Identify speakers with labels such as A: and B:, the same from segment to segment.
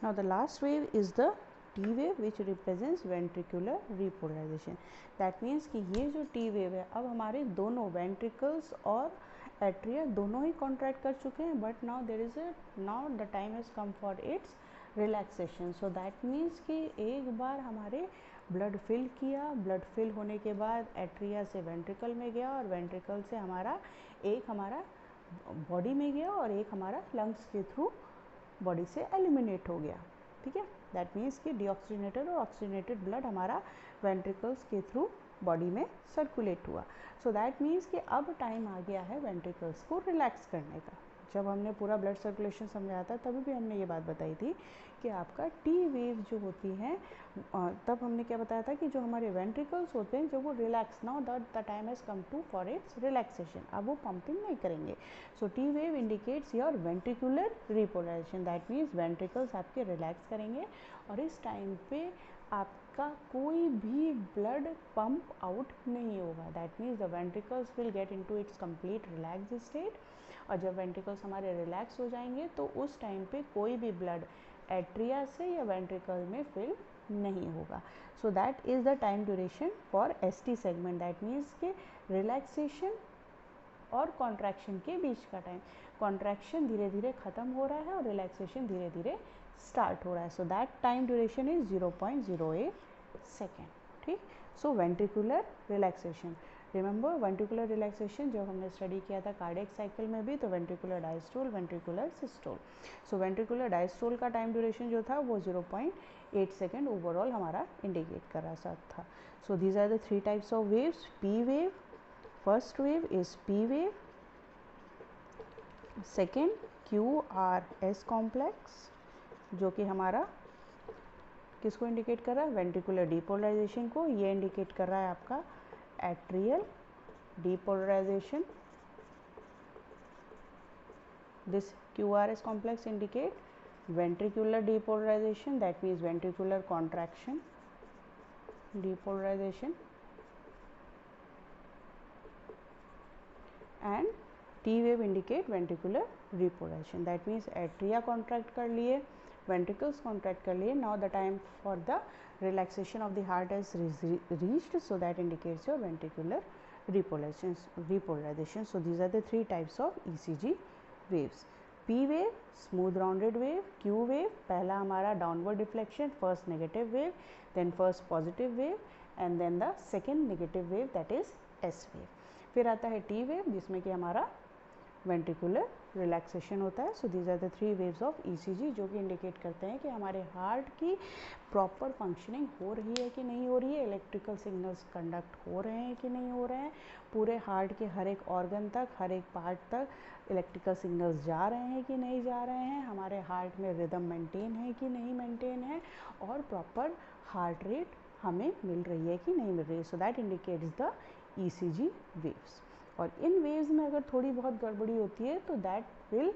A: Now the last wave is the T wave which represents ventricular repolarization. That means कि ये जो T wave है, अब हमारे दोनों ventricles और atria दोनों ही contract कर चुके हैं, but now the time has come for its relaxation. So that means कि एक बार हमारे ब्लड फिल किया, ब्लड फिल होने के बाद एट्रिया से वेंट्रिकल में गया और वेंट्रिकल से हमारा बॉडी में गया और एक हमारा लंग्स के थ्रू बॉडी से एलिमिनेट हो गया, ठीक है। दैट मीन्स कि डीऑक्सीजनेटेड और ऑक्सीजनेटेड ब्लड हमारा वेंट्रिकल्स के थ्रू बॉडी में सर्कुलेट हुआ। सो दैट मीन्स कि अब टाइम आ गया है वेंट्रिकल्स को रिलैक्स करने का। जब हमने पूरा ब्लड सर्कुलेशन समझाया था तभी भी हमने ये बात बताई थी कि आपका टी वेव जो होती हैं, तब हमने क्या बताया था कि जो हमारे वेंट्रिकल्स होते हैं जब वो relax, now the time has come to for its relaxation, अब वो पंपिंग नहीं करेंगे। So T wave indicates your ventricular repolarization. That means ventricles आपके रिलैक्स करेंगे और इस टाइम पे आपका कोई भी ब्लड पंप आउट नहीं होगा। That means the ventricles will get into its complete relax state, और जब वेंट्रिकल्स हमारे रिलैक्स हो जाएंगे तो उस टाइम पे कोई भी ब्लड एट्रिया से या वेंट्रिकल में फिल नहीं होगा। So that is the time duration for ST segment. That means के रिलैक्सेशन और कॉन्ट्रैक्शन के बीच का टाइम, कॉन्ट्रैक्शन धीरे धीरे ख़त्म हो रहा है और रिलैक्सेशन धीरे धीरे स्टार्ट हो रहा है। So that time duration is 0.08 second, ठीक। So ventricular relaxation, remember ventricular relaxation जब हमने स्टडी किया था कार्डियक साइकिल में भी, तो वेंट्रिकुलर डायस्टोल, वेंट्रिकुलर सिस्टोल। सो वेंट्रिकुलर डायस्टोल का टाइम ड्यूरेशन जो था वो 0.8 सेकेंड ओवरऑल हमारा इंडिकेट कर रहा था। So these are the 3 types of waves. P wave, first wave is P wave, second QRS complex जो कि हमारा किसको इंडिकेट कर रहा है, वेंट्रिकुलर डीपोलराइजेशन को। ये इंडिकेट कर रहा है आपका atrial depolarisation. This QRS complex indicate ventricular depolarization, that means ventricular contraction, depolarization, and T wave indicate ventricular repolarization, that means atria contract कर लिए, ventricles contract कर लिए, now the time for the relaxation of the heart has reached, so that indicates your ventricular repolarization. So these are the 3 types of ECG waves. P wave smooth rounded wave, Q wave पहला हमारा downward deflection, first negative wave, then first positive wave, and then the second negative wave, that is S wave. फिर आता है T wave जिसमें कि हमारा ventricular relaxation होता है। So these are the 3 waves of ECG जो कि इंडिकेट करते हैं कि हमारे हार्ट की प्रॉपर फंक्शनिंग हो रही है कि नहीं हो रही है, इलेक्ट्रिकल सिग्नल्स कंडक्ट हो रहे हैं कि नहीं हो रहे हैं, पूरे हार्ट के हर एक ऑर्गन तक, हर एक पार्ट तक इलेक्ट्रिकल सिग्नल्स जा रहे हैं कि नहीं जा रहे हैं, हमारे हार्ट में रिदम मेंटेन है कि नहीं मेंटेन है, और प्रॉपर हार्ट रेट हमें मिल रही है कि नहीं मिल रही है। So that indicates the ECG waves. और इन वेव्स में अगर थोड़ी बहुत गड़बड़ी होती है तो that will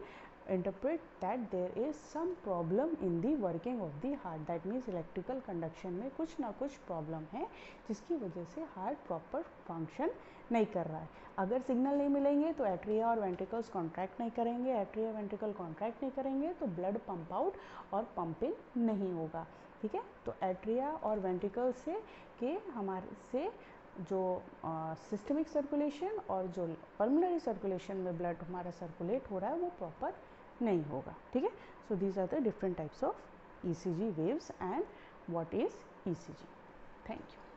A: interpret that there is some problem in the working of the heart. That means electrical conduction में कुछ ना कुछ प्रॉब्लम है जिसकी वजह से हार्ट प्रॉपर फंक्शन नहीं कर रहा है। अगर सिग्नल नहीं मिलेंगे तो एट्रिया और वेंट्रिकल्स कॉन्ट्रैक्ट नहीं करेंगे, एट्रिया वेंट्रिकल कॉन्ट्रैक्ट नहीं करेंगे तो ब्लड पंप आउट और पंपिंग नहीं होगा, ठीक है। तो एट्रिया और वेंट्रिकल से के हमारे से जो सिस्टमिक सर्कुलेशन और जो पल्मोनरी सर्कुलेशन में ब्लड हमारा सर्कुलेट हो रहा है वो प्रॉपर नहीं होगा, ठीक है। So these are the different types of ECG waves and what is ECG। Thank you.